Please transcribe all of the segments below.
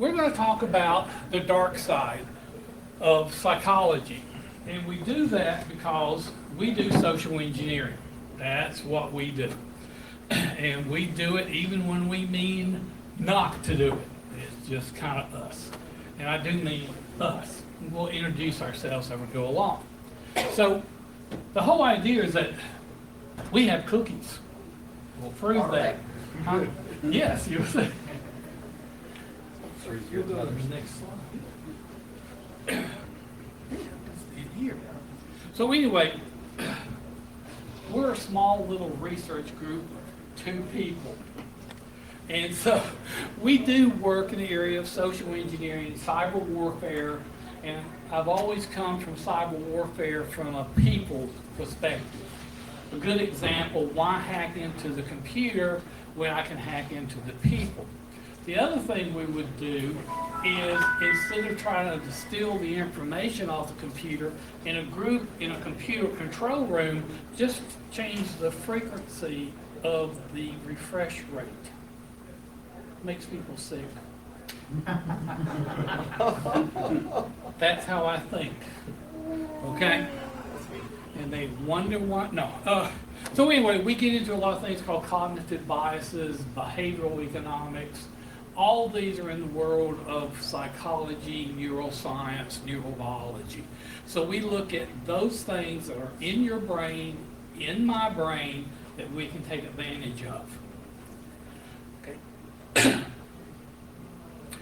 we're going to talk about the dark side of psychology. And we do that because we do social engineering. That's what we do. And we do it even when we mean not to do it. It's just kind of us. And I do mean us. We'll introduce ourselves as we go along. So the whole idea is that we have cookies. We'll prove that. Huh? Yes, you say. You'll go to the next slide. Here. So anyway, we're a small little research group of 2 people. And so we do work in the area of social engineering, cyber warfare, and I've always come from cyber warfare from a people perspective. A good example, why hack into the computer when I can hack into the people? The other thing we would do is, instead of trying to distill the information off the computer, in a group in a computer control room, just change the frequency of the refresh rate. Makes people sick. That's how I think. Okay? And they wonder what, no. So anyway, we get into a lot of things called cognitive biases, behavioral economics. All these are in the world of psychology, neuroscience, neurobiology. So we look at those things that are in your brain, in my brain, that we can take advantage of. Okay.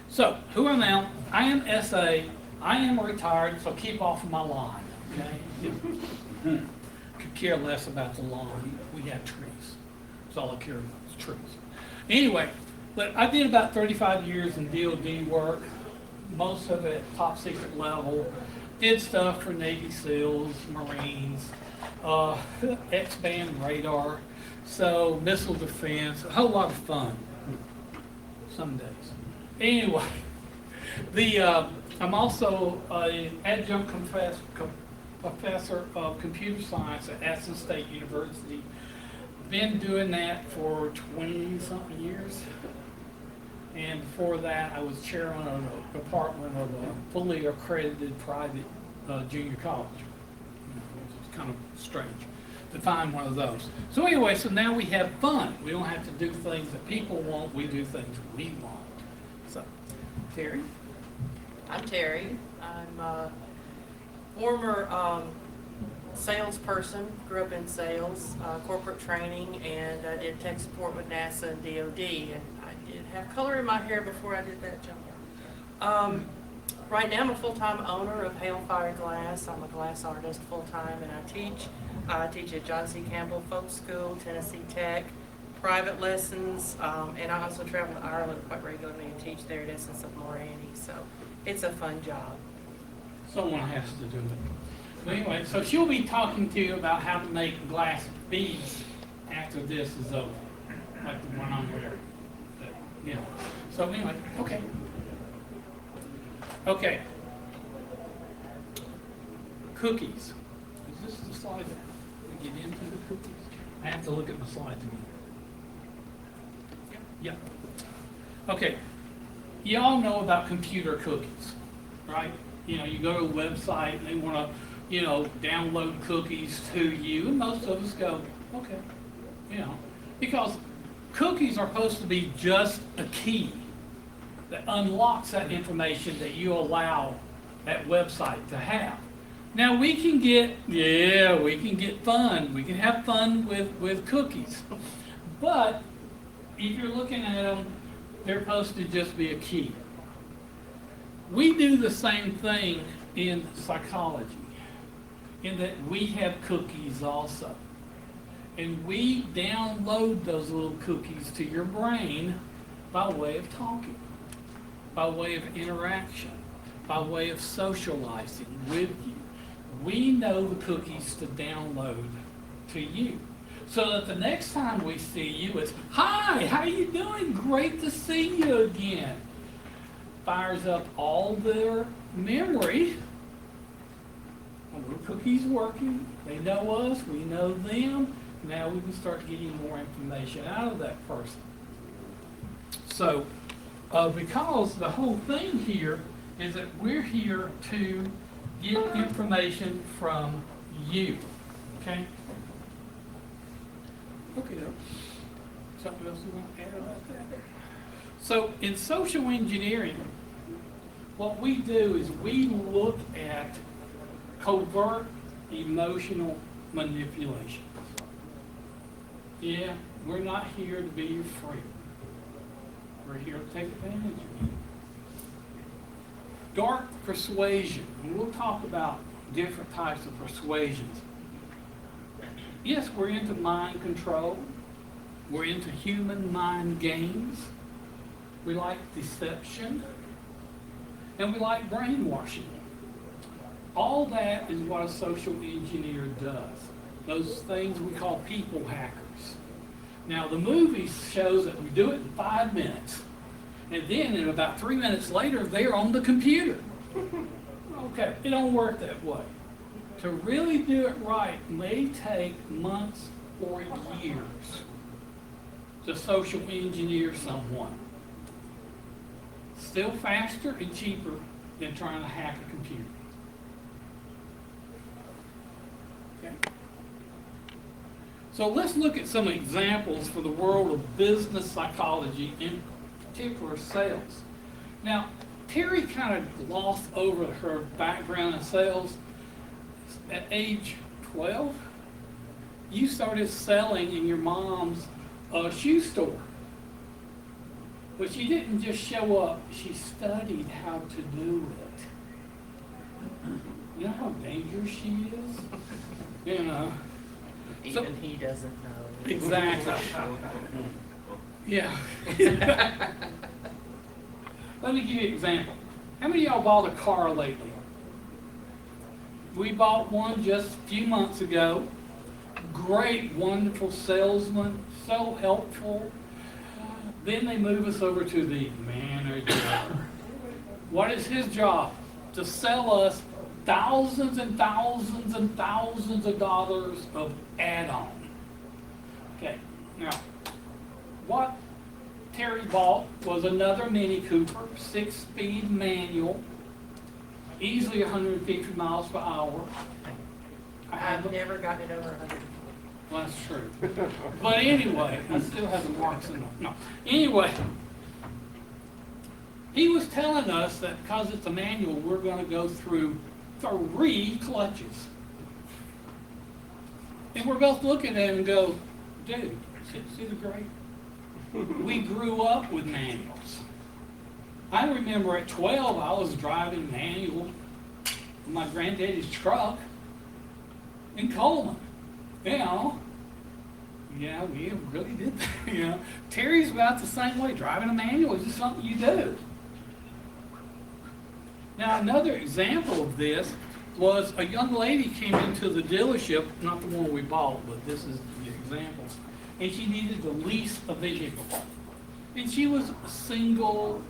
So, who am I? I am SA. I am retired, so keep off of my lawn. Okay? Could care less about the lawn. We have trees. That's all I care about is trees. Anyway, but I did about 35 years in DoD work, most of it top secret level. Did stuff for Navy SEALs, Marines, X-band radar, so missile defense, a whole lot of fun. Some days. Anyway, I'm also an adjunct professor of computer science at Athens State University. Been doing that for 20-something years. And before that, I was chairman of the department of a fully accredited private junior college. It's kind of strange to find one of those. So anyway, so now we have fun. We don't have to do things that people want. We do things we want. So, Terry? I'm Terry. I'm a former salesperson, grew up in sales, corporate training, and I did tech support with NASA and DoD. And I did have color in my hair before I did that job. Right now I'm a full-time owner of Hale Glass. I'm a glass artist full-time, and I teach. I teach at John C. Campbell Folk School, Tennessee Tech, private lessons, and I also travel to Ireland quite regularly and teach there at Essence of Morani. So it's a fun job. Someone has to do it. But anyway, so she'll be talking to you about how to make glass beads after this is over, like the one I'm wearing. You know. So anyway, okay. Okay. Cookies. Is this the slide that we get into the cookies? I have to look at the slides again. Yeah. Okay. You all know about computer cookies, right? You know, you go to a website and they want to, you know, download cookies to you, and most of us go, okay, you know, because cookies are supposed to be just a key that unlocks that information that you allow that website to have. Now we can get fun. We can have fun with cookies, but if you're looking at them, they're supposed to just be a key. We do the same thing in psychology, in that we have cookies also. And we download those little cookies to your brain by way of talking, by way of interaction, by way of socializing with you. We know the cookies to download to you. So that the next time we see you, it's, hi, how you doing? Great to see you again. Fires up all their memory. The cookie's working. They know us. We know them. Now we can start getting more information out of that person. So Because the whole thing here is that we're here to get information from you, okay? Okay, something else you want to add about that? So in social engineering, what we do is we look at covert emotional manipulation. Yeah, we're not here to be your friend. We're here to take advantage of you. Dark persuasion, and we'll talk about different types of persuasions. Yes, we're into mind control. We're into human mind games. We like deception. And we like brainwashing. All that is what a social engineer does. Those things we call people hackers. Now, the movie shows that we do it in 5 minutes. And then, in about 3 minutes later, they're on the computer. Okay, it don't work that way. To really do it right may take months or years to social engineer someone. Still faster and cheaper than trying to hack a computer. Okay. So let's look at some examples for the world of business psychology, in particular sales. Now, Terry kind of glossed over her background in sales. At age 12, you started selling in your mom's shoe store. But she didn't just show up, she studied how to do it. You know how dangerous she is? You know. Even he doesn't know. Exactly. Yeah. Let me give you an example. How many of y'all bought a car lately? We bought one just a few months ago. Great, wonderful salesman, so helpful. Then they move us over to the manager. What is his job? To sell us thousands and thousands and thousands of dollars of add-on. Okay, now, what Terry bought was another Mini Cooper, 6-speed manual, easily 150 miles per hour. I've never gotten it over 100. Well, that's true. But anyway, I still have the marks in them. No. Anyway, he was telling us that because it's a manual, we're going to go through 3 clutches. And we're both looking at him and go, dude, see the grade? We grew up with manuals. I remember at 12, I was driving manual in my granddaddy's truck in Coleman. You know, yeah, we really did that. You know, Terry's about the same way. Driving a manual is just something you do. Now, another example of this was a young lady came into the dealership, not the one we bought, but this is the example, and she needed to lease a vehicle. And she was single,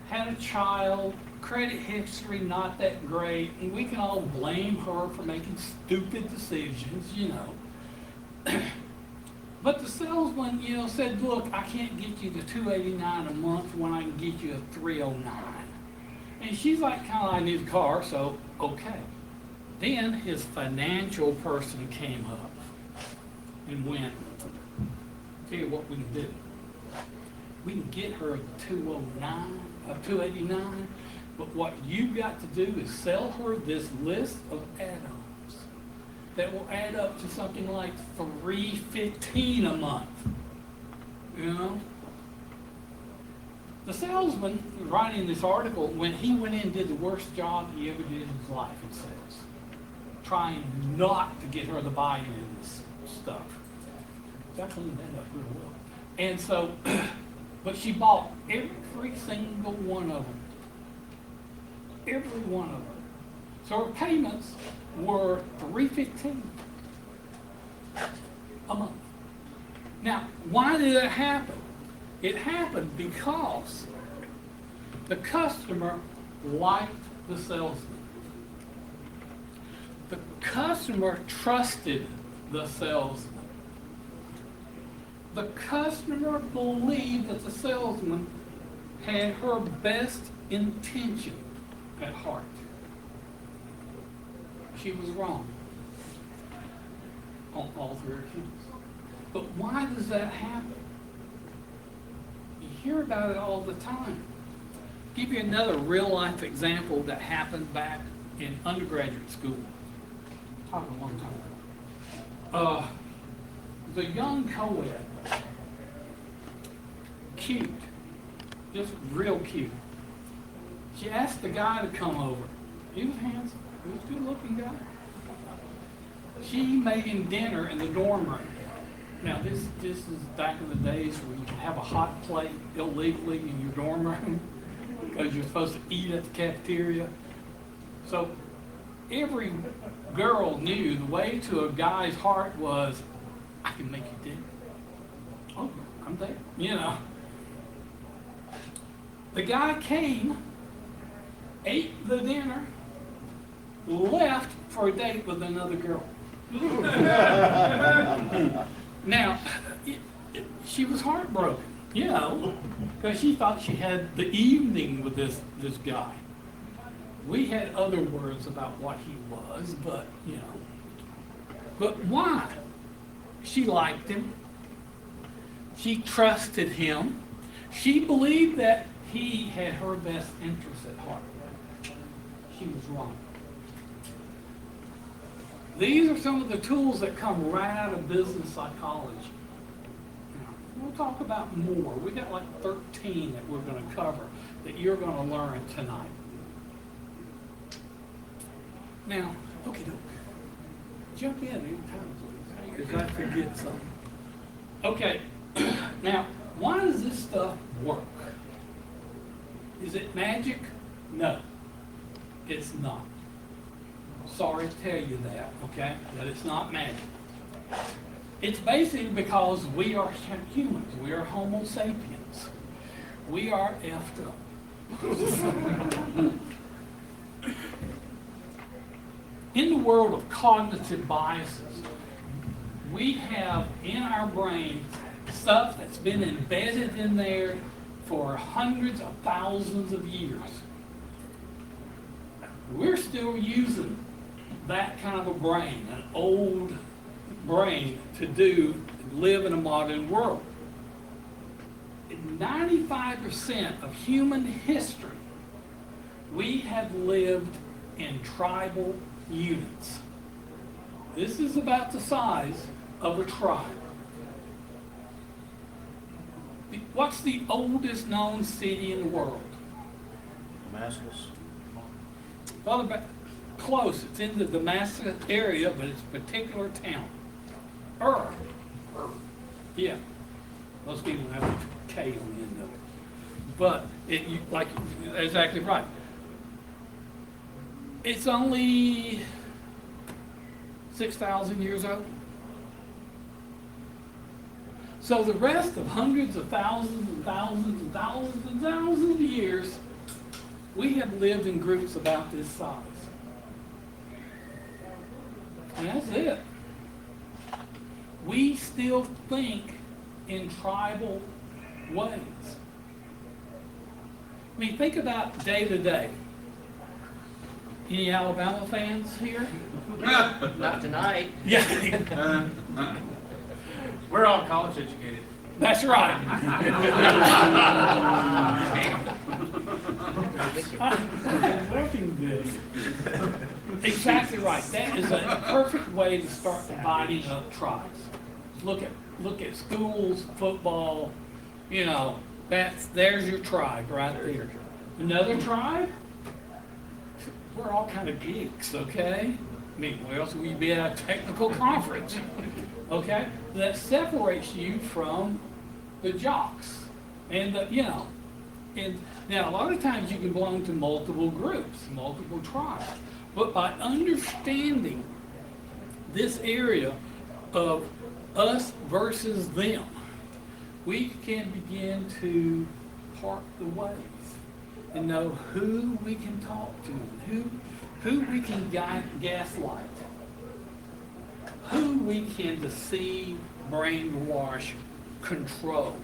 had a child, credit history not that great, and we can all blame her for making stupid decisions, you know. But the salesman, you know, said, look, I can't get you the $289 a month when I can get you a $309. And she's like, kind of, I need a car, so okay. Then his financial person came up and went, tell you what we can do. We can get her a $289, but what you've got to do is sell her this list of add-ons that will add up to something like $315 a month. You know? The salesman writing this article, when he went in and did the worst job he ever did in his life in sales, trying not to get her to buy into this stuff. I cleaned that up real well. And so, but she bought every single one of them. Every one of them. So her payments were $315 a month. Now, why did it happen? It happened because the customer liked the salesman. The customer trusted the salesman. The customer believed that the salesman had her best intention at heart. She was wrong on all three accounts. But why does that happen? You hear about it all the time. Give you another real life example that happened back in undergraduate school. Talking a long time ago. The young co-ed, cute, just real cute. She asked the guy to come over. He was handsome. He was a good-looking guy. She made him dinner in the dorm room. Now, this is back in the days where you could have a hot plate illegally in your dorm room because you're supposed to eat at the cafeteria. So every girl knew the way to a guy's heart was, I can make you dinner. Oh, I'm there. You know. The guy came, ate the dinner, left for a date with another girl. Now, she was heartbroken, you know, because she thought she had the evening with this guy. We had other words about what he was, but, you know. But why? She liked him. She trusted him. She believed that he had her best interests at heart. She was wrong. These are some of the tools that come right out of business psychology. We'll talk about more. We got like 13 that we're going to cover that you're going to learn tonight. Now, okay, jump in anytime, please, if I forget something. Okay, now, why does this stuff work? Is it magic? No, it's not. Sorry to tell you that, okay? That it's not magic. It's basically because we are humans. We are Homo sapiens. We are effed up. In the world of cognitive biases, we have in our brain stuff that's been embedded in there for hundreds of thousands of years. We're still using that kind of a brain, an old brain, to live in a modern world. 95% of human history, we have lived in tribal units. This is about the size of a tribe. What's the oldest known city in the world? Damascus. Well, close. It's in the Damascus area, but it's a particular town. Yeah. Most people have a K on the end of it. But, exactly right. It's only 6,000 years old. So the rest of hundreds of thousands and thousands and thousands and thousands of years, we have lived in groups about this size. And that's it. We still think in tribal ways. I mean, think about day to day. Any Alabama fans here? Not tonight. Yeah. We're all college educated. That's right. Exactly right. That is a perfect way to start dividing up tribes. Look at schools, football, you know, there's your tribe right there. Another tribe? We're all kind of geeks, okay? I mean, where else would you be at a technical conference? Okay? That separates you from the jocks. And, and now a lot of times you can belong to multiple groups, multiple tribes. But by understanding this area of us versus them, we can begin to part the ways and know who we can talk to, who we can gaslight, who we can deceive, brainwash, control.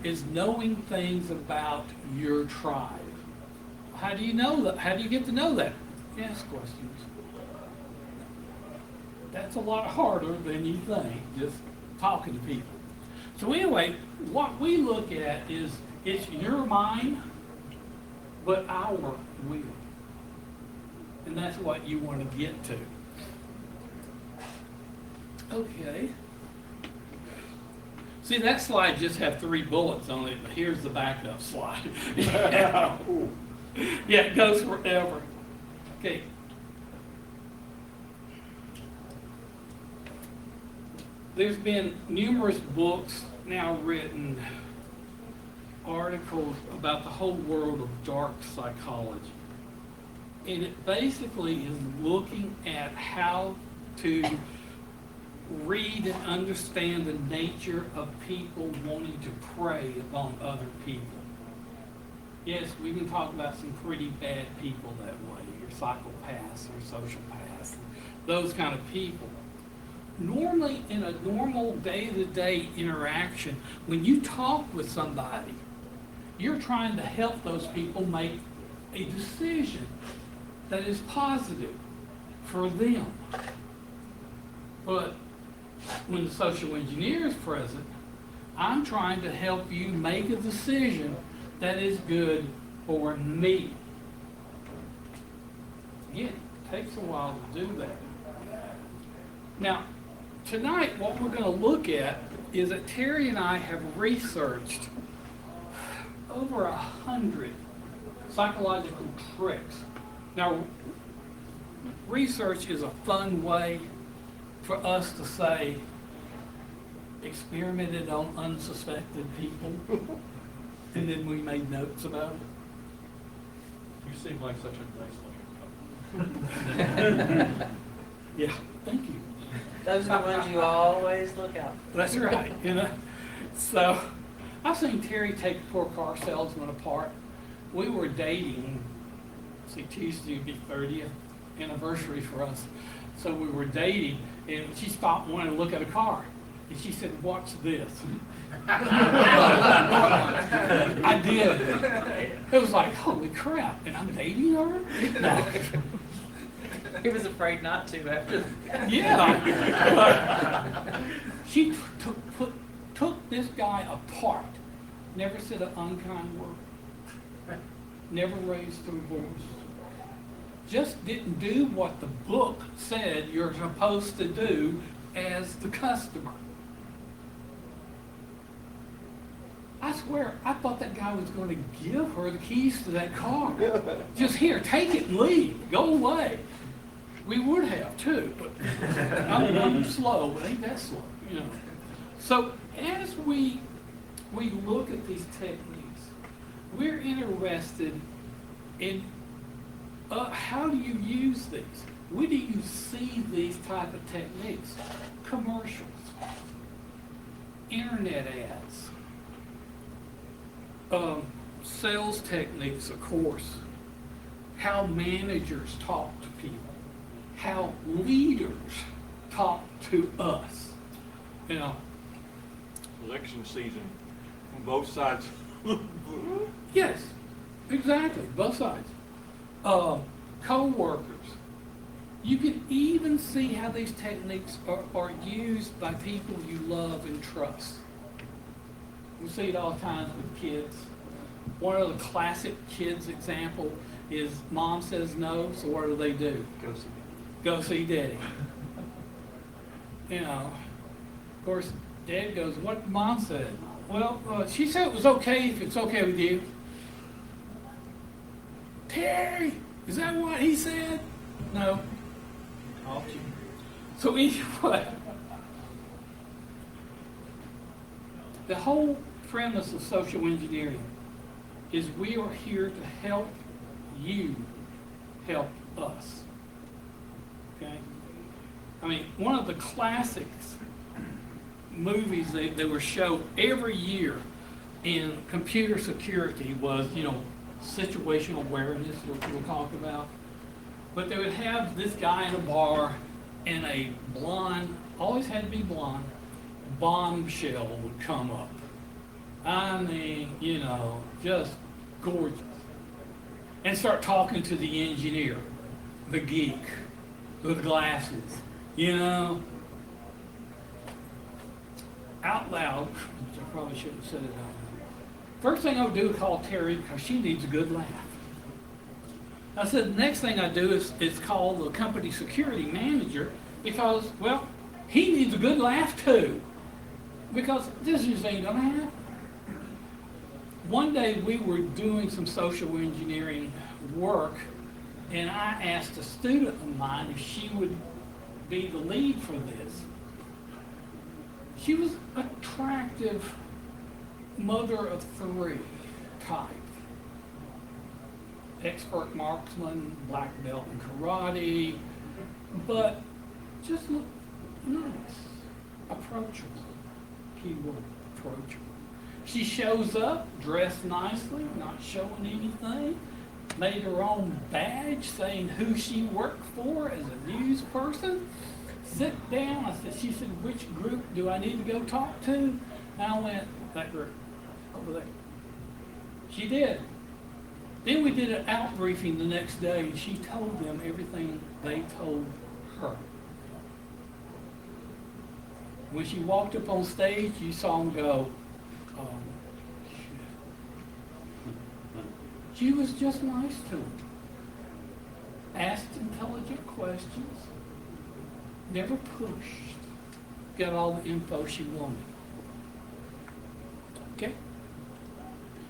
is knowing things about your tribe. How do you know that? How do you get to know that? Ask questions. That's a lot harder than you think, just talking to people. So anyway, what we look at is it's your mind, but our will. And that's what you want to get to. Okay. See, that slide just have 3 bullets on it, but here's the backup slide. Yeah, it goes forever. Okay. There's been numerous books now written, articles about the whole world of dark psychology. And it basically is looking at how to read and understand the nature of people wanting to prey upon other people. Yes, we can talk about some pretty bad people that way, your psychopaths or sociopaths, those kind of people. Normally, in a normal day-to-day interaction, when you talk with somebody, you're trying to help those people make a decision that is positive for them. But when the social engineer is present, I'm trying to help you make a decision that is good for me. Again, it takes a while to do that. Now, tonight what we're going to look at is that Terry and I have researched over 100 psychological tricks. Now, research is a fun way for us to say, experimented on unsuspected people, and then we made notes about it. You seem like such a nice looking Yeah, thank you. Those are the ones you always look out for. That's right, you know. So, I've seen Terry take a poor car salesman apart. We were dating, see, Tuesday would be 30th anniversary for us. So we were dating, and she stopped wanting to look at a car. And she said, watch this. I did. It was like, holy crap, and I'm dating her? No. He was afraid not to after. Yeah. She took this guy apart. Never said an unkind word. Never raised her voice. Just didn't do what the book said you're supposed to do as the customer. I swear, I thought that guy was going to give her the keys to that car. Just here, take it and leave. Go away. We would have too, but I'm slow, but ain't that slow, you know. So as we look at these techniques, we're interested in how do you use these? Where do you see these type of techniques? Commercials, internet ads, sales techniques, of course, how managers talk to people, how leaders talk to us, you know. Election season on both sides. Yes, exactly, both sides. Co-workers. You can even see how these techniques are used by people you love and trust. We see it all the time with kids. One of the classic kids example is mom says no, so what do? Go see daddy. You know, of course, dad goes, what did mom said? Well, she said it was okay if it's okay with you. Terry, is that what he said? No. So anyway, the whole premise of social engineering is we are here to help you help us. Okay? I mean, one of the classics movies that were shown every year in computer security was, you know, situational awareness, what we'll talk about. But they would have this guy in a bar and a blonde, always had to be blonde, bombshell would come up. I mean, just gorgeous. And start talking to the engineer, the geek, with glasses, out loud, which I probably shouldn't have said it out loud. First thing I would do is call Terry because she needs a good laugh. I said, the next thing I do is call the company security manager because, well, he needs a good laugh too. Because this just ain't gonna happen. One day we were doing some social engineering work and I asked a student of mine if she would be the lead for this. She was attractive, mother of three type. Expert marksman, black belt in karate, but just looked nice, approachable, keyword approachable. She shows up, dressed nicely, not showing anything, made her own badge saying who she worked for as a news person. Sit down, she said, which group do I need to go talk to? And I went, that group, over there. She did. Then we did an out briefing the next day, and she told them everything they told her. When she walked up on stage, you saw them go, oh, shit. She was just nice to them. Asked intelligent questions, never pushed, got all the info she wanted. Okay?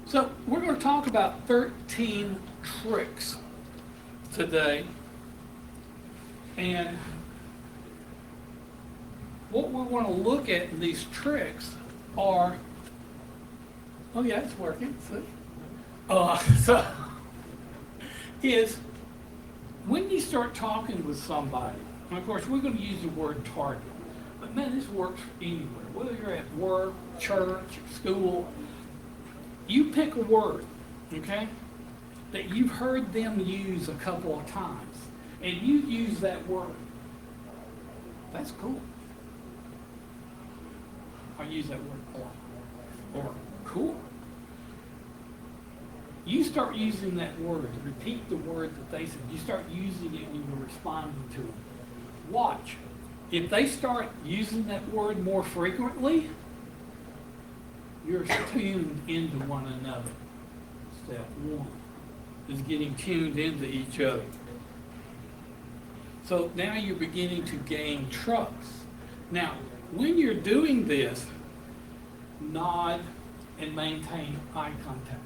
So we're going to talk about 13 tricks today. And what we want to look at in these tricks are, oh yeah, it's working. So is when you start talking with somebody, and of course we're going to use the word target, but man, this works anywhere, whether you're at work, church, school. You pick a word, okay, that you've heard them use a couple of times, and you use that word. That's cool. I use that word or cool. You start using that word, repeat the word that they said. You start using it when you're responding to them. Watch. If they start using that word more frequently, you're tuned into one another. Step one is getting tuned into each other. So now you're beginning to gain trust. Now, when you're doing this, nod and maintain eye contact.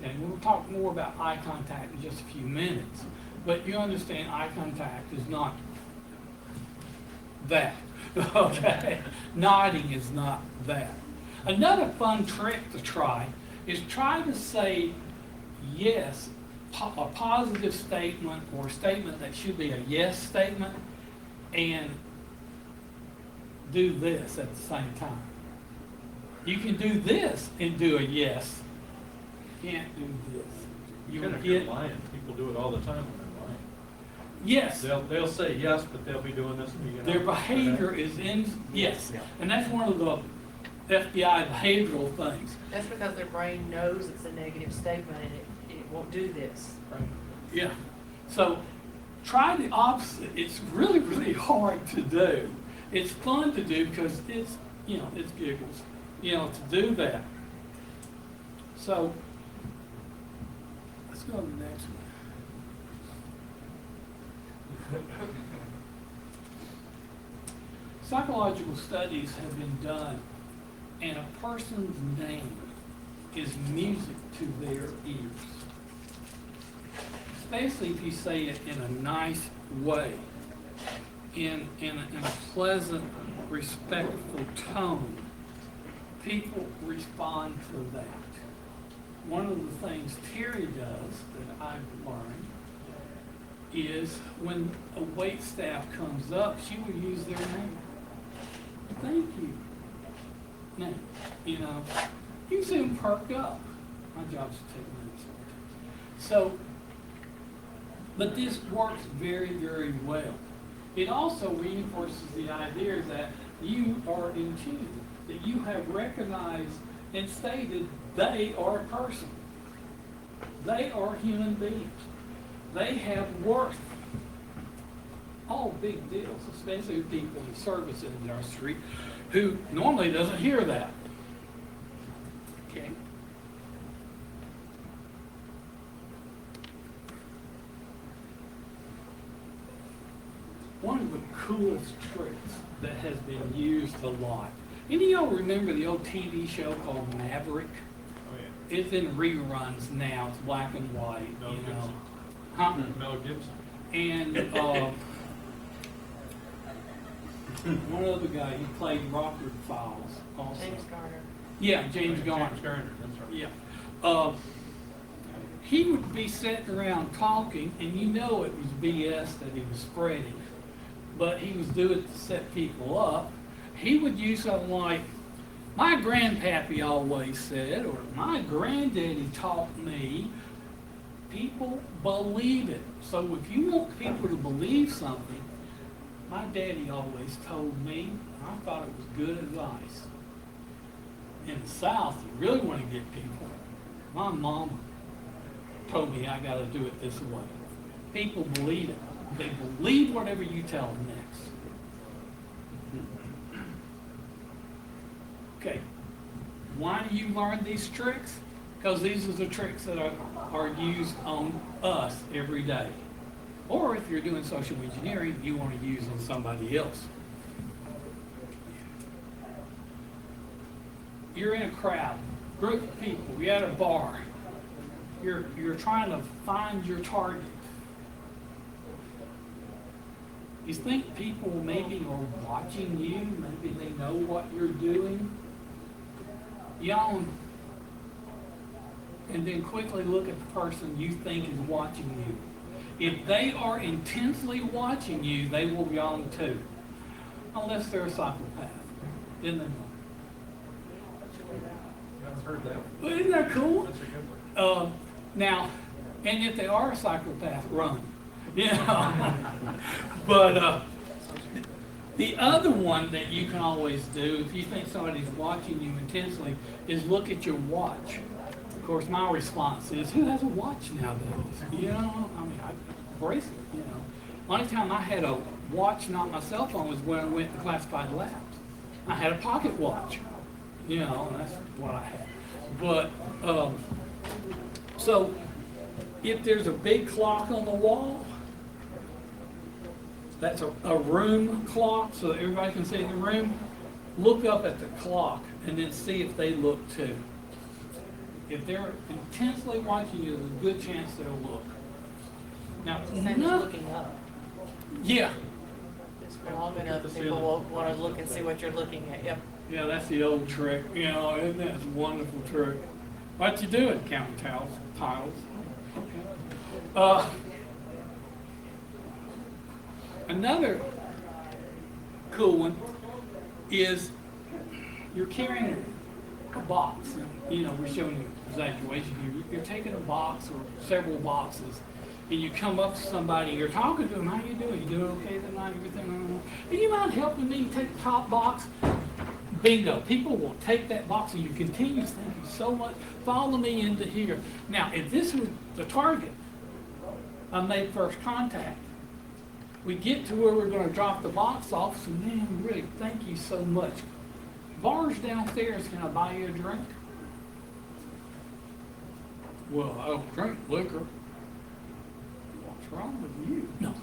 Okay, we'll talk more about eye contact in just a few minutes, but you understand eye contact is not that, okay? Nodding is not that. Another fun trick to try is try to say yes, a positive statement or a statement that should be a yes statement, and do this at the same time. You can do this and do a yes. You can't do this. You're lying. People do it all the time when they're lying. Yes. They'll say yes, but they'll be doing this. Their behavior is in, yes. And that's one of the FBI behavioral things. That's because their brain knows it's a negative statement and it won't do this. Right. Yeah. So try the opposite. It's really, really hard to do. It's fun to do because it's, it's giggles, to do that. So let's go to the next one. Psychological studies have been done, and a person's name is music to their ears. Especially if you say it in a nice way, in a pleasant, respectful tone. People respond to that. One of the things Terry does that I've learned is when a wait staff comes up, she will use their name. Thank you. Now, you can see them perk up. My job's to take minutes. So, but this works very, very well. It also reinforces the idea that you are in tune, that you have recognized and stated they are a person. They are human beings. They have worth. All big deals, especially people in the service industry who normally doesn't hear that. Okay. One of the coolest tricks that has been used a lot. Any of y'all remember the old TV show called Maverick? Oh, yeah. It's in reruns now. It's black and white, Mel you know. Gibson. Huh? Mel Gibson. And one other guy, he played Rockford Files also. James Garner. Yeah, James Garner. James Garner, that's right. Yeah. He would be sitting around talking, and you know it was BS that he was spreading, but he was doing it to set people up. He would use something like, my grandpappy always said, or my granddaddy taught me. People believe it. So if you want people to believe something, my daddy always told me, I thought it was good advice. In the South, you really want to get people. My mama told me I got to do it this way. People believe it. They believe whatever you tell them next. Okay, why do you learn these tricks? Because these are the tricks that are used on us every day. Or if you're doing social engineering, you want to use on somebody else. You're in a crowd, group of people, you're at a bar. You're trying to find your target. You think people maybe are watching you, maybe they know what you're doing. Yawn, and then quickly look at the person you think is watching you. If they are intensely watching you, they will yawn too. Unless they're a psychopath. Then they won't. I've heard that. Well, isn't that cool? That's a good one. Now, and if they are a psychopath, run. You know? But the other one that you can always do, if you think somebody's watching you intensely, is look at your watch. Of course, my response is, who has a watch nowadays? You know, I mean, I brace it, you know. Only time I had a watch, not my cell phone, was when I went to classified labs. I had a pocket watch, you know, and that's what I had. But, so, if there's a big clock on the wall, that's a room clock, so that everybody can see in the room, look up at the clock and then see if they look too. If they're intensely watching you, there's a good chance they'll look. Now, Same as looking up. Yeah, For long enough, people will want to look and see what you're looking at. Yep. yeah, that's the old trick. You know, isn't that a wonderful trick? What you doing, counting tiles? Another cool one is you're carrying a box. You know, we're showing you exaggeration here. You're taking a box or several boxes, and you come up to somebody, and you're talking to them, how you doing? You doing okay tonight? Everything? Do you mind helping me take the top box? Bingo. People will take that box, and you continue, thank you so much. Follow me into here. Now, if this was the target, I made first contact. We get to where we're going to drop the box off, so man, really, thank you so much. Bars downstairs, can I buy you a drink? Well, I don't drink liquor. What's wrong with you? No,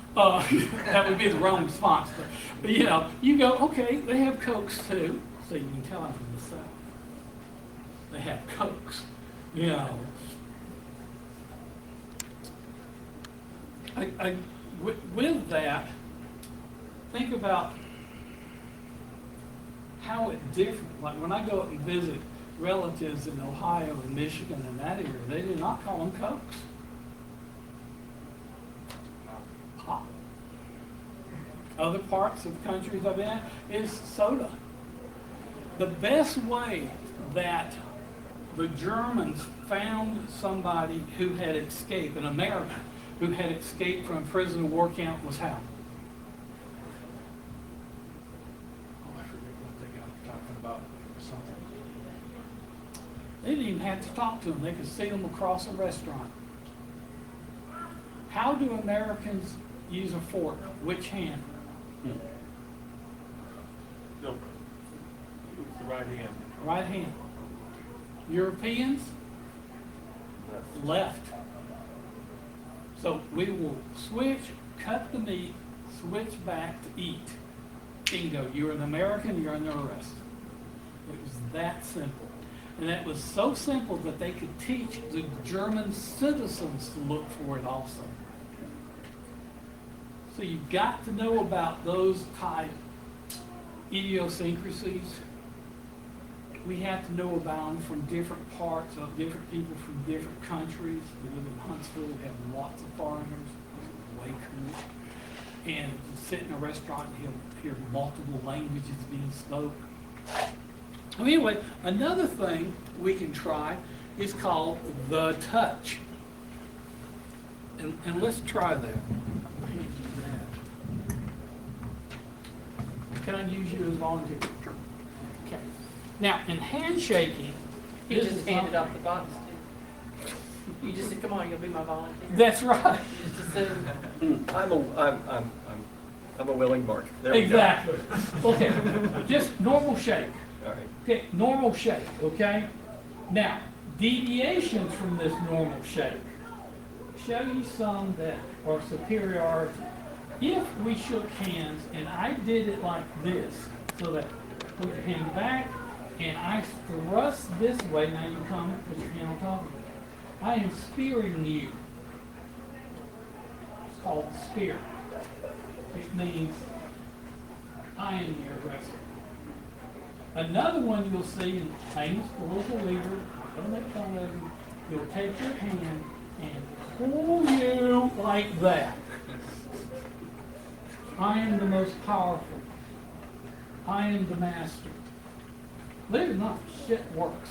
that would be the wrong response. But you know, you go, okay, they have Cokes too, so you can tell them from the South. They have Cokes, you know. With that, think about how it different. Like when I go and visit relatives in Ohio and Michigan and that area, they do not call them Cokes. Pop. Other parts of countries I've been at is soda. The best way that the Germans found somebody who had escaped, an American, who had escaped from a prison or war camp was how? Oh, I forget what they got talking about something. They didn't even have to talk to them. They could see them across a restaurant. How do Americans use a fork? Which hand? No. It's the right hand. Right hand. Europeans? Left. So we will switch, cut the meat, switch back to eat. Bingo. You're an American, you're under arrest. It was that simple. And that was so simple that they could teach the German citizens to look for it also. So you've got to know about those type idiosyncrasies. We have to know about them from different parts of different people from different countries. We live in Huntsville, we have lots of foreigners, way cool. And you sit in a restaurant and you'll hear multiple languages being spoken. Anyway, another thing we can try is called the touch. And let's try that. Can I use you as volunteer? Okay. Now, in handshaking, He this just is handed not- off the box too. You just said, come on, you'll be my volunteer. That's right. You just assumed. I'm a willing mark. There we go. Exactly. Okay, just normal shake. All right. Okay, normal shake, okay? Now, deviations from this normal shake show you some that are superiority. If we shook hands and I did it like this, so that put your hand back and I thrust this way, now you come, put your hand on top of it. I am spearing you. It's called spear. It means I am the aggressor. Another one you'll see in famous political leader, don't make fun of you, you'll take your hand and pull you like that. I am the most powerful. I am the master. Believe it or not, shit works.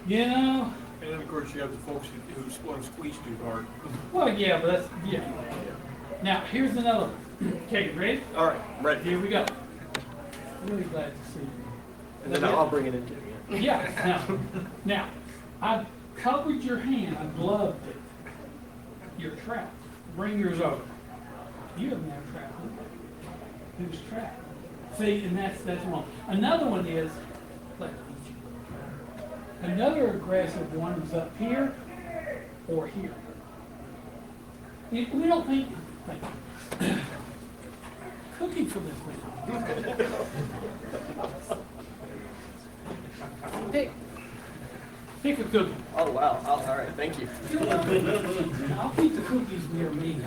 You know? And then, of course, you have the folks who want to squeeze too hard. Well, yeah, but that's, yeah. Now, here's another one. Okay, you ready? All right, ready. Here we go. Really glad to see you. And then I'll bring it into you. Yeah, now, I've covered your hand, I've gloved it. You're trapped. Bring yours over. You have never trapped. Who's trapped? See, and that's one. Another one is, another aggressive one is up here or here. We don't think cooking for this man. Pick a cookie. Oh, wow. All right, thank you. I'll keep the cookies near me.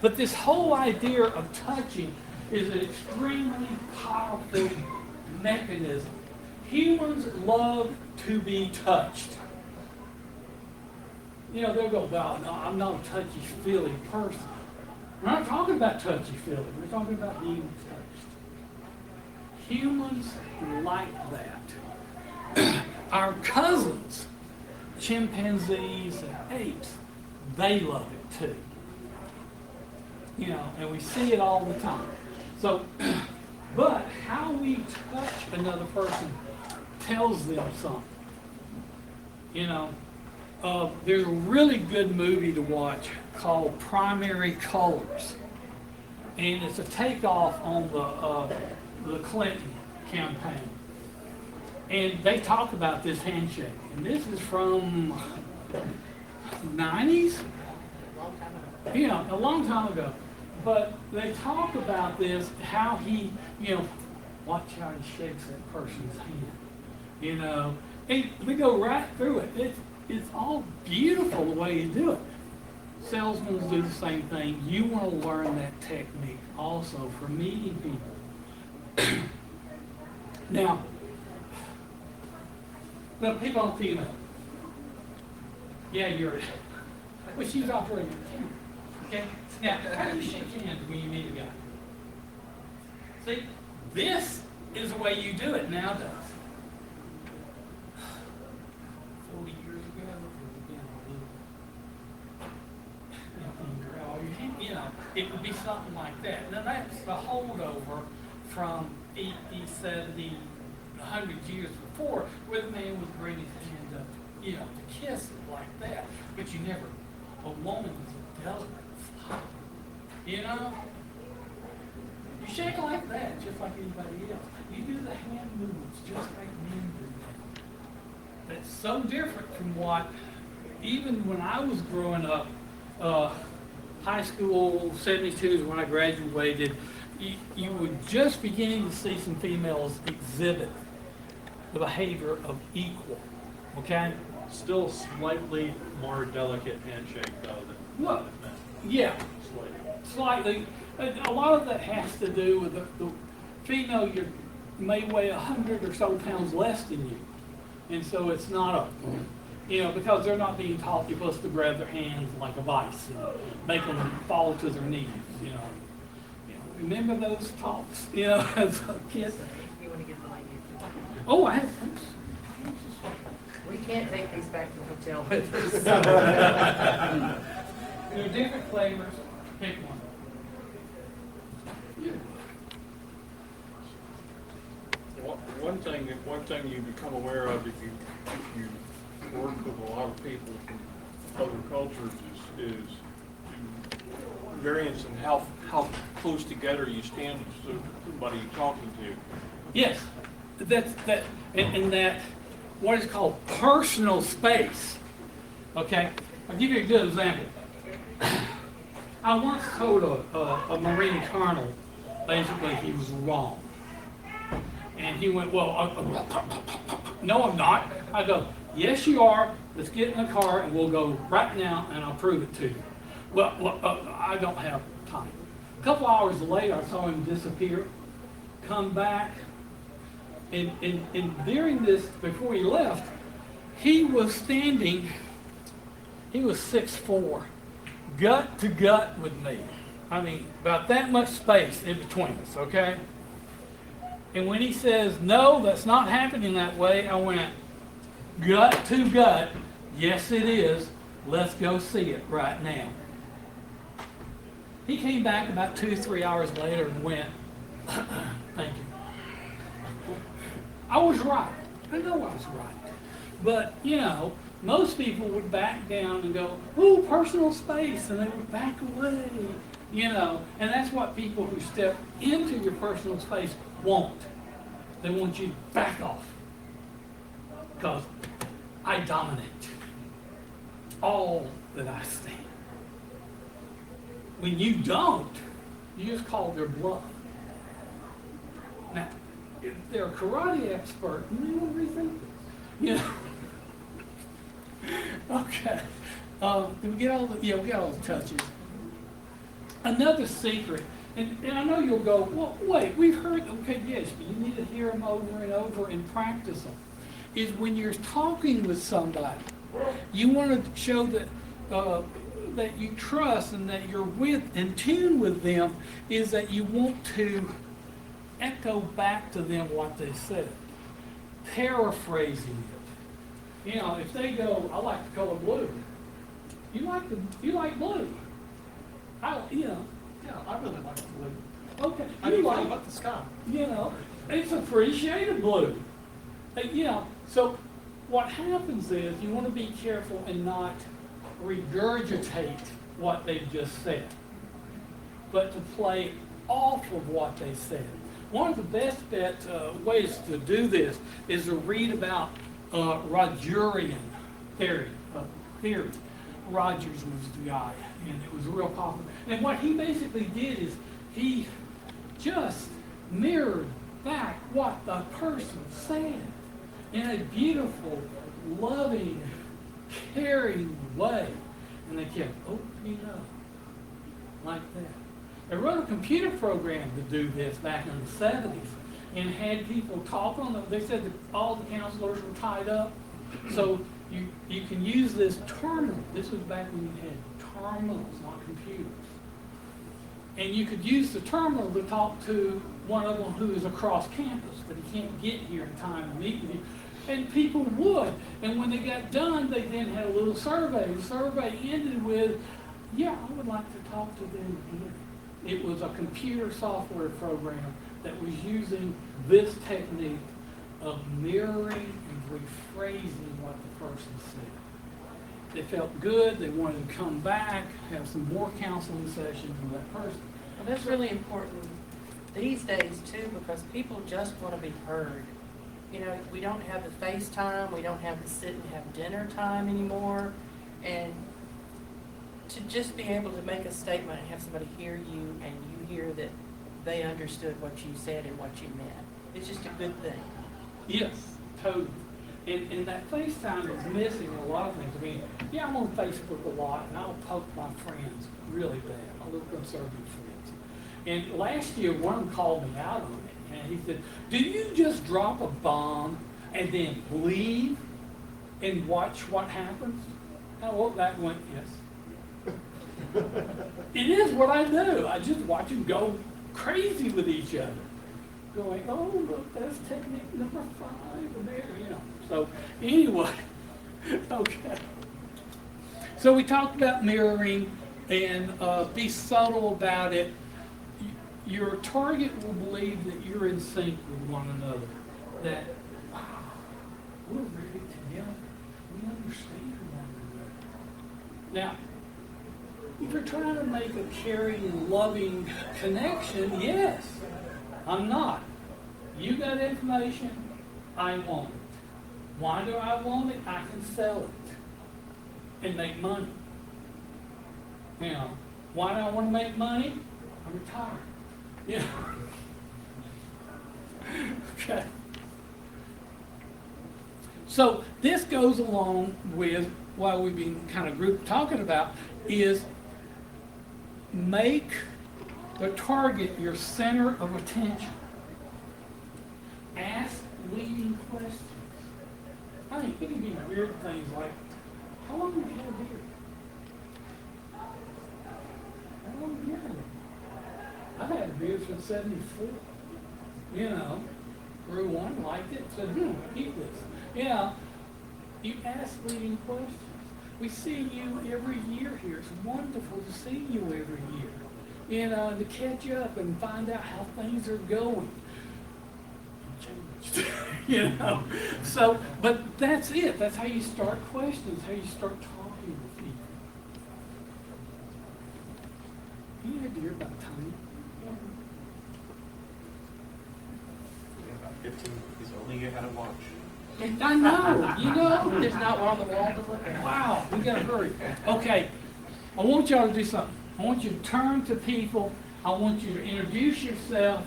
But this whole idea of touching is an extremely powerful mechanism. Humans love to be touched. You know, they'll go, well, no, I'm not a touchy-feely person. We're not talking about touchy-feely. We're talking about being touched. Humans like that. Our cousins, chimpanzees and apes, they love it too. You know, and we see it all the time. So, but how we touch another person tells them something. You know, there's a really good movie to watch called Primary Colors. And it's a takeoff on the Clinton campaign. And they talk about this handshake. And this is from 90s? Long time ago. You know, a long time ago. But they talk about this, how he, you know, watch how he shakes that person's hand. You know, and we go right through it. It's all beautiful the way you do it. Salesmen do the same thing. You want to learn that technique also for meeting people. Now, the people on female. Yeah, you're it. Well, she's operating the camera. Okay? Now, how do you shake hands when you meet a guy? See, this is the way you do it nowadays. 40 years ago, you know, it would be something like that. Now, that's the holdover from 50, 70, 100 years before, where the man would bring his hand up, you know, to kiss it like that, but you never, a woman is a delicate flower, you know? You shake like that, just like anybody else. You do the hand movements just like men do now. That's so different from what, even when I was growing up, high school, 72 is when I graduated, you were just beginning to see some females exhibit the behavior of equal, okay? Still slightly more delicate handshake though than Well, men. yeah, Slightly. slightly. A lot of that has to do with the female you may weigh 100 or so pounds less than you. And so it's not a, you know, because they're not being taught you're supposed to grab their hands like a vice and make them fall to their knees, you know. Remember those talks, you know, as a kid? You want to get the light? Oh, I have. We can't take these back to the hotel with us. There are different flavors. Pick one. Yeah. One thing you become aware of if you work with a lot of people from other cultures is variance in how close together you stand with somebody you're talking to. Yes, and that what is called personal space. Okay, I'll give you a good example. I once told a Marine colonel, basically he was wrong, and he went, "Well, no, I'm not." I go, "Yes, you are. Let's get in the car and we'll go right now, and I'll prove it to you." Well, I don't have time. A couple hours later, I saw him disappear, come back, and during this, before he left, he was standing, he was 6'4", gut to gut with me. I mean, about that much space in between us, okay? And when he says, "No, that's not happening that way," I went, gut to gut, "Yes, it is. Let's go see it right now." He came back about 2-3 hours later and went, "Thank you. I was right. I know I was right." But, you know, most people would back down and go, "Ooh, personal space," and they would back away, you know. And that's what people who step into your personal space want. They want you to back off. Because I dominate all that I stand. When you don't, you just call their bluff. Now, if they're a karate expert, you may want to rethink this. You know? Okay. Did we get all the, yeah, we got all the touches. Another secret, and I know you'll go, "Well, wait, we've heard," okay, yes, but you need to hear them over and over and practice them, is when you're talking with somebody, you want to show that that you trust and that you're in tune with them, is that you want to echo back to them what they said, paraphrasing it. You know, if they go, "I like the color blue," you like blue. You know, Yeah, I really like the blue. okay. I You mean, like, about the sky. you know, it's a pretty shade of blue. You know, so what happens is you want to be careful and not regurgitate what they've just said, but to play off of what they said. One of the best ways to do this is to read about Rogerian theory. Rogers was the guy, and it was real popular. And what he basically did is he just mirrored back what the person said in a beautiful, loving, caring way. And they kept opening up like that. They wrote a computer program to do this back in the 70s and had people talk on them. They said that all the counselors were tied up. So you can use this terminal. This was back when you had terminals, not computers. And you could use the terminal to talk to one of them who is across campus, but he can't get here in time to meet with you. And people would. And when they got done, they then had a little survey. The survey ended with, "Yeah, I would like to talk to them again." It was a computer software program that was using this technique of mirroring and rephrasing what the person said. They felt good, they wanted to come back, have some more counseling sessions with that person. Well, that's really important these days too, because people just want to be heard. You know, we don't have the FaceTime, we don't have the sit and have dinner time anymore. And to just be able to make a statement and have somebody hear you and you hear that they understood what you said and what you meant, it's just a good thing. Yes, totally. And that FaceTime is missing a lot of things. I mean, yeah, I'm on Facebook a lot, and I'll poke my friends really bad, my little conservative friends. And last year, one of them called me out on it, and he said, "Did you just drop a bomb and then leave and watch what happens?" And I looked back and went, "Yes." It is what I do. I just watch them go crazy with each other. Going, "Oh, look, that's technique number 5 and there," you know. So anyway, okay. So we talked about mirroring and be subtle about it. Your target will believe that you're in sync with one another. That, wow, we're really together. We understand one another. Now, if you're trying to make a caring, loving connection, yes. I'm not. You got information, I want it. Why do I want it? I can sell it and make money. You know, why do I want to make money? I'm retired. You know. Okay. So this goes along with what we've been kind of group talking about is make the target your center of attention. Ask leading questions. I mean, it can be weird things like, how long have you had a beard? How long have you had it? I've had a beard since '74. You know, grew one, liked it, said, eat this. You know, you ask leading questions. We see you every year here. It's wonderful to see you every year. You know, to catch up and find out how things are going. You know, so, but that's it. That's how you start questions, how you start talking with people. Any idea about time? About 15, he's only you had to watch. I know, you know. There's not one on the wall to look at. Wow, we gotta hurry. Okay, I want y'all to do something. I want you to turn to people. I want you to introduce yourself.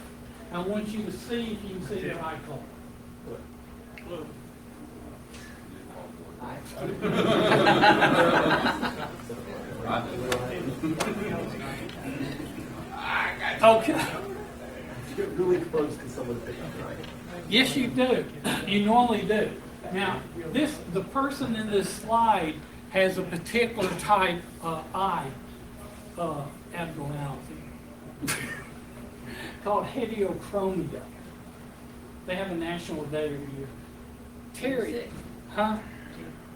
I want you to see if you can see their eye color. Okay. Get really close to someone picking right. Yes, you do. You normally do. Now, the person in this slide has a particular type of eye abnormality called heterochromia. They have a national day every year. Terry, huh?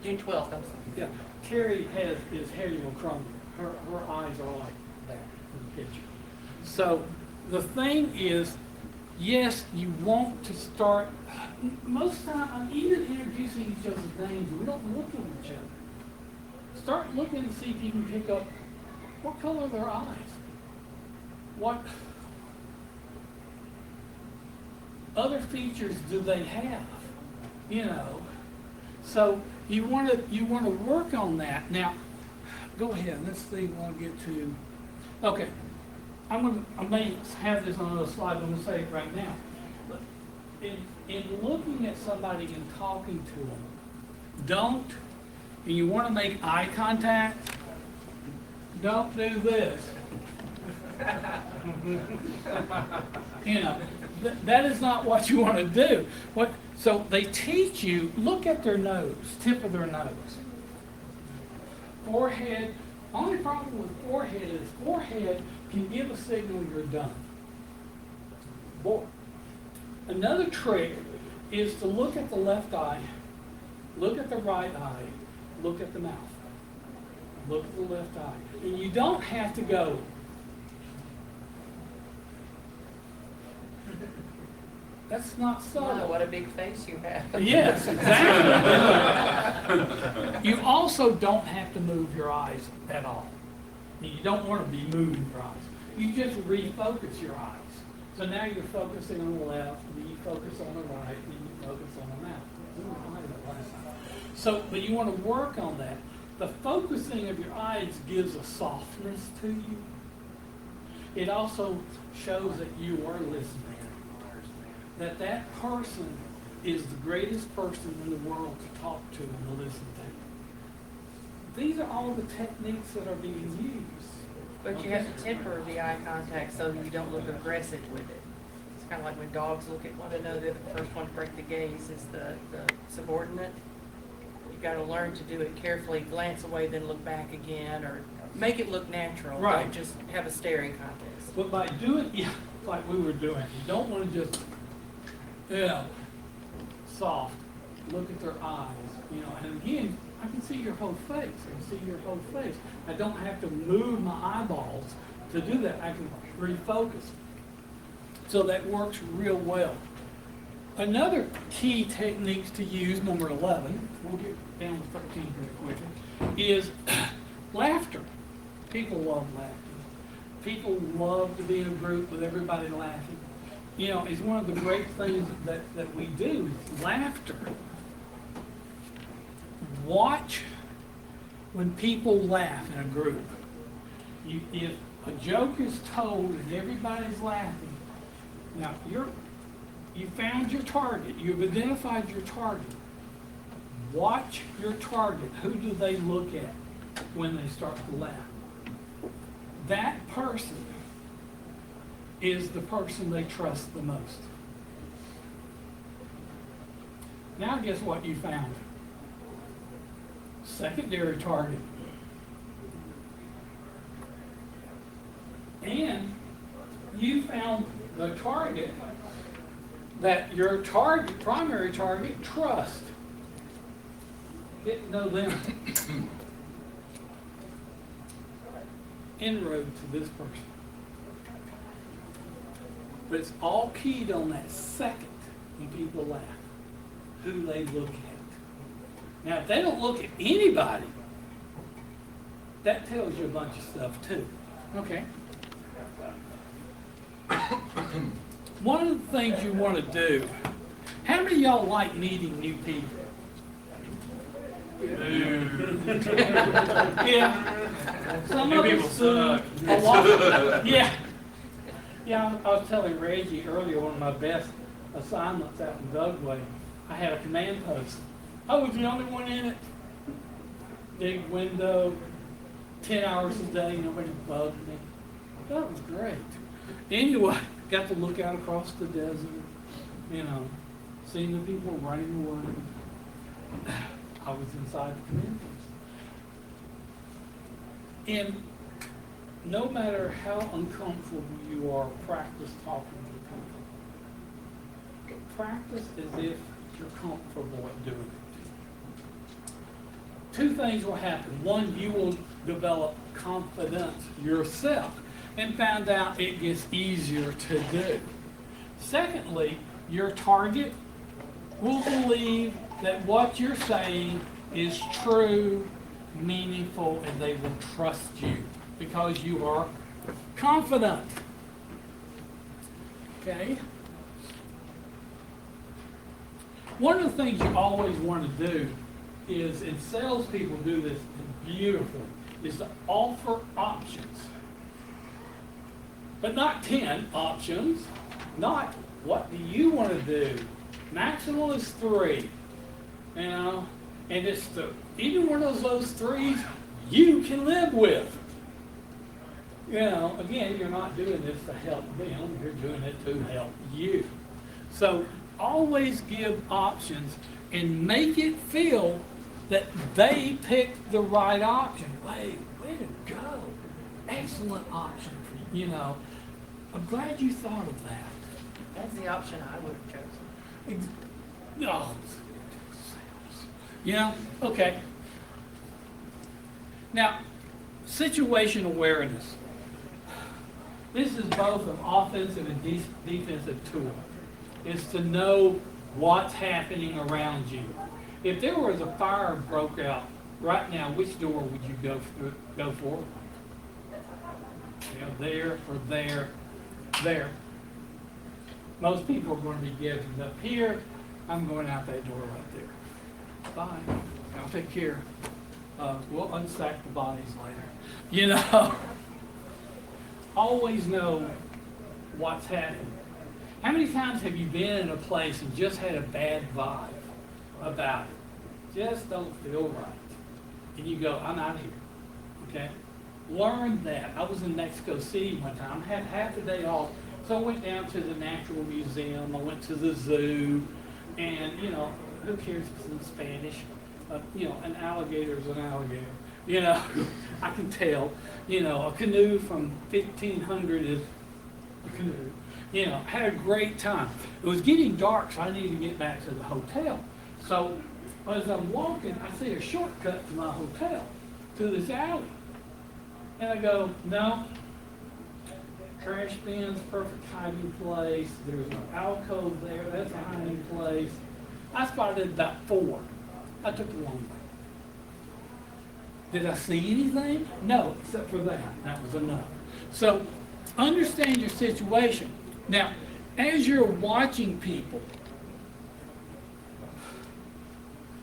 June 12th, I'm sorry. Yeah, Terry is heterochromia. Her eyes are like that in the picture. So the thing is, yes, you want to start. Most time, even introducing each other's names, we don't look at each other. Start looking and see if you can pick up what color are their eyes. What other features do they have? You know. So you want to work on that. Now, go ahead. Let's see what I'll get to. Okay. I may have this on another slide, but I'm going to say it right now. But in looking at somebody and talking to them, and you want to make eye contact, don't do this. You know, that is not what you want to do. So they teach you, look at their nose, tip of their nose. Forehead, only problem with forehead is forehead can give a signal you're done. Boy. Another trick is to look at the left eye, look at the right eye, look at the mouth. Look at the left eye. And you don't have to go. That's not Wow, subtle. what a big face you have. Yes, exactly. You also don't have to move your eyes at all. You don't want to be moving your eyes. You just refocus your eyes. So now you're focusing on the left, then you focus on the right, then you focus on the left. So, but you want to work on that. The focusing of your eyes gives a softness to you. It also shows that you are listening. That person is the greatest person in the world to talk to and to listen to. These are all the techniques that are being used. But you have to temper the eye contact so that you don't look aggressive with it. It's kind of like when dogs look at one another, the first one to break the gaze is the subordinate. You got to learn to do it carefully, glance away, then look back again, or make it look natural. Right. Don't just have a staring contest. But by doing, yeah, like we were doing, you don't want to just, soft, look at their eyes, and again, I can see your whole face. I can see your whole face. I don't have to move my eyeballs to do that. I can refocus. So that works real well. Another key techniques to use, number 11, we'll get down to 13 very quickly, is laughter. People love laughter. People love to be in a group with everybody laughing. It's one of the great things that we do, is laughter. Watch when people laugh in a group. If a joke is told and everybody's laughing, now you found your target, you've identified your target. Watch your target. Who do they look at when they start to laugh? That person is the person they trust the most. Now guess what you found? Secondary target. And you found the target that your primary target, trust. Get to know them. Inroad to this person. But it's all keyed on that second when people laugh, who they look at. Now, if they don't look at anybody, that tells you a bunch of stuff too. Okay. One of the things you want to do, how many of y'all like meeting new people? Yeah. Some of us do. A lot. Yeah. Yeah, I was telling Reggie earlier, one of my best assignments out in Dugway, I had a command post. I was the only one in it. Big window, 10 hours a day, nobody bugged me. That was great. Anyway, got to look out across the desert, seeing the people running away. I was inside the command post. And no matter how uncomfortable you are, practice talking to people. Practice as if you're comfortable at doing it. Two things will happen. One, you will develop confidence yourself and find out it gets easier to do. Secondly, your target will believe that what you're saying is true, meaningful, and they will trust you because you are confident. Okay? One of the things you always want to do is, and salespeople do this beautifully, is to offer options. But not 10 options, not what do you want to do. Maximum is 3, and it's even one of those 3s you can live with. Again, you're not doing this to help them, you're doing it to help you. So always give options and make it feel that they picked the right option. Way to go. Excellent option for you. I'm glad you thought of that. That's the option I would have chosen. No. Okay. Now, situation awareness. This is both an offensive and defensive tool. is to know what's happening around you. If there was a fire broke out right now, which door would you go for? There or there, there. Most people are going to be getting up here. I'm going out that door right there. Bye. I'll take care. We'll unsack the bodies later. Always know what's happening. How many times have you been in a place and just had a bad vibe about it? Just don't feel right. And you go, I'm out of here. Okay? Learn that. I was in Mexico City one time, had half a day off, so I went down to the Natural Museum, I went to the zoo, and, who cares if it's in Spanish? An alligator is an alligator. I can tell. A canoe from 1500 is a canoe. Had a great time. It was getting dark, so I needed to get back to the hotel. So as I'm walking, I see a shortcut to my hotel, to this alley. And I go, no, trash bin's perfect hiding place. There's no alcove there. That's a hiding place. I spotted about 4. I took the long way. Did I see anything? No, except for that. That was enough. So understand your situation. Now, as you're watching people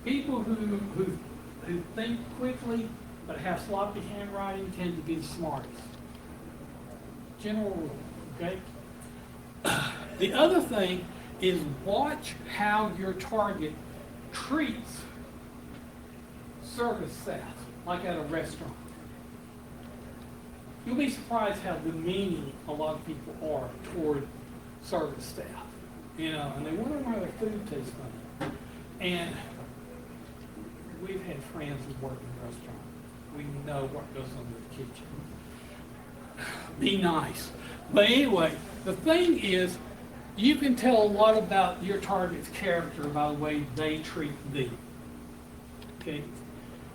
who think quickly but have sloppy handwriting tend to be the smartest. General rule, okay? The other thing is watch how your target treats service staff, like at a restaurant. You'll be surprised how demeaning a lot of people are toward service staff. And they wonder why their food tastes funny. And we've had friends who work in restaurants. We know what goes on in the kitchen. Be nice. But anyway, the thing is, you can tell a lot about your target's character by the way they treat thee. Okay?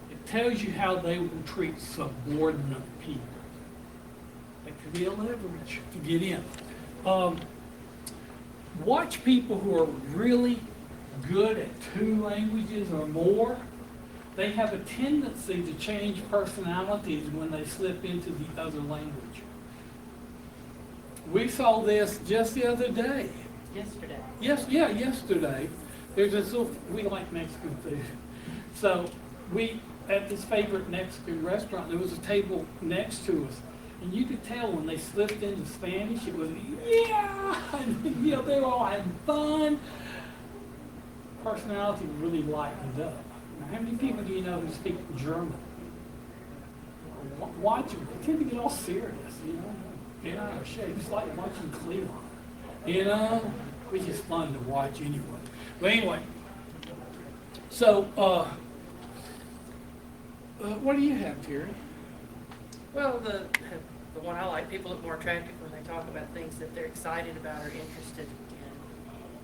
It tells you how they will treat subordinate people. It could be a leverage to get in. Watch people who are really good at 2 languages or more. They have a tendency to change personalities when they slip into the other language. We saw this just the other day. Yesterday. Yesterday. There's this little, we like Mexican food. So we, at this favorite Mexican restaurant, there was a table next to us. And you could tell when they slipped into Spanish, it was, they were all having fun. Personality really lightened up. Now, how many people do you know who speak German? Watch them. They tend to get all serious, Get out of shape. It's like watching Cleon. Which is fun to watch anyway. But anyway, so, what do you have, Terry? Well, the one I like, people look more attractive when they talk about things that they're excited about or interested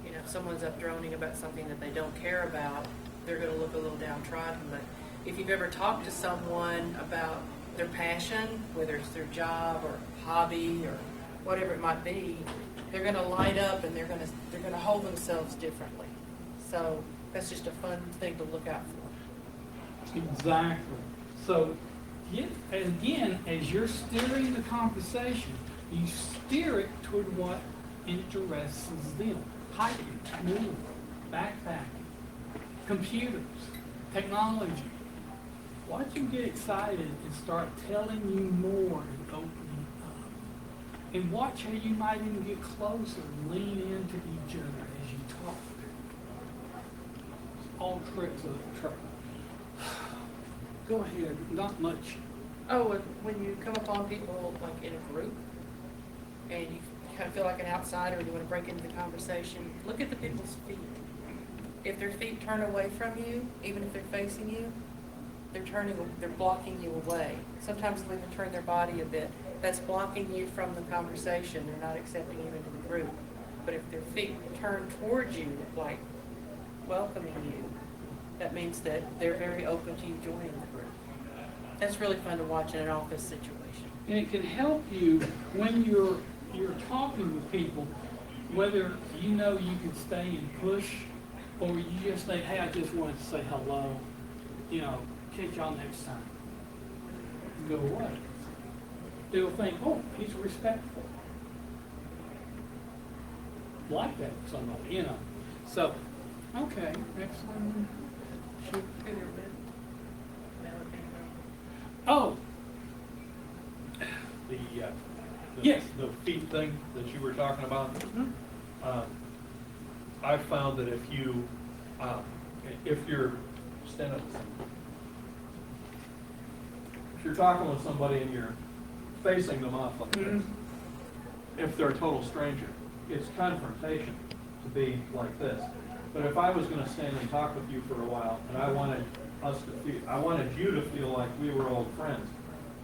in. If someone's up droning about something that they don't care about, they're going to look a little downtrodden. But if you've ever talked to someone about their passion, whether it's their job or hobby or whatever it might be, they're going to light up and they're going to hold themselves differently. So that's just a fun thing to look out for. Exactly. So, again, as you're steering the conversation, you steer it toward what interests them. Hiking, moving, backpacking, computers, technology. Watch them get excited and start telling you more and opening up. And watch how you might even get closer and lean into each other as you talk. It's all tricks of the trade. Go ahead, not much. Oh, and when you come upon people like in a group and you kind of feel like an outsider and you want to break into the conversation, look at the people's feet. If their feet turn away from you, even if they're facing you, they're blocking you away. Sometimes they'll even turn their body a bit. That's blocking you from the conversation. They're not accepting you into the group. But if their feet turn towards you, like welcoming you, that means that they're very open to you joining the group. That's really fun to watch in an office situation. And it can help you when you're talking with people. whether you know you can stay and push, or you just say, hey, I just wanted to say hello, you know, catch y'all next time. Go away. They'll think, oh, he's respectful. Like that with somebody, you know. So, okay, excellent. Oh, The, Yes. the feet thing that you were talking about, mhm. I've found that if you're standing, if you're talking with somebody and you're facing them off like this, if they're a total stranger, it's confrontation to be like this. But if I was gonna stand and talk with you for a while, and I wanted you to feel like we were old friends,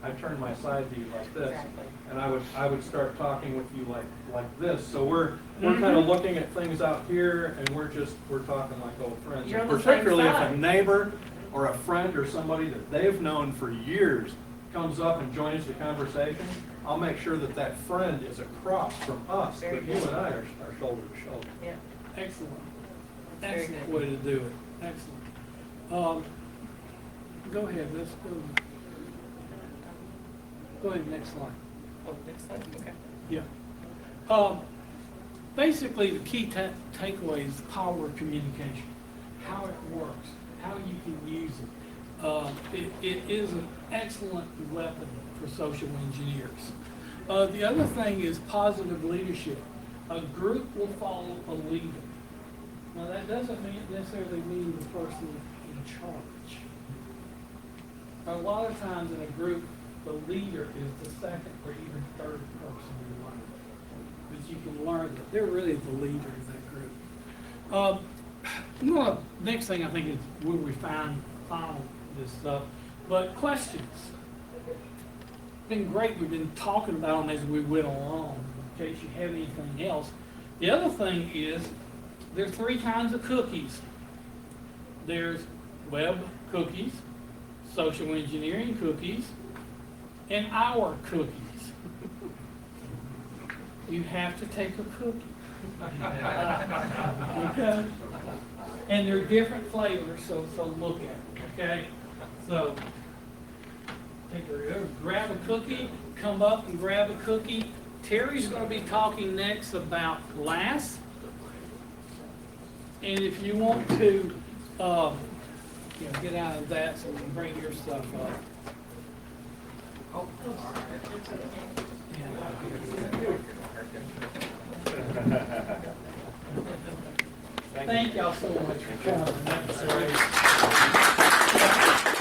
I'd turn my side to you like this, Exactly. and I would start talking with you like this. So we're kind of looking at things out here, and we're talking like old friends. You're on And the same particularly if a side. neighbor or a friend or somebody that they've known for years comes up and joins the conversation, I'll make sure that that friend is across from us, Very but you good. and I are shoulder to shoulder. Yeah. Excellent. Very Excellent good. way to do it. Excellent. Go ahead, let's go. Go ahead, next slide. Oh, next slide, okay. Yeah. Basically, the key takeaway is power of communication, how it works, how you can use it. It is an excellent weapon for social engineers. The other thing is positive leadership. A group will follow a leader. Now, that doesn't necessarily mean the person in charge. A lot of times in a group, the leader is the second or even third person in line. But you can learn that they're really the leader of that group. Next thing I think is where we find this stuff. But questions. Been great. We've been talking about them as we went along. In case you have anything else. The other thing is there's 3 kinds of cookies. There's web cookies, social engineering cookies, and our cookies. You have to take a cookie. Okay? And they're different flavors, so look at them, okay? So, grab a cookie, come up and grab a cookie. Terry's going to be talking next about glass. And if you want to, get out of that so we can bring your stuff up. Thank y'all so much for coming. That's great.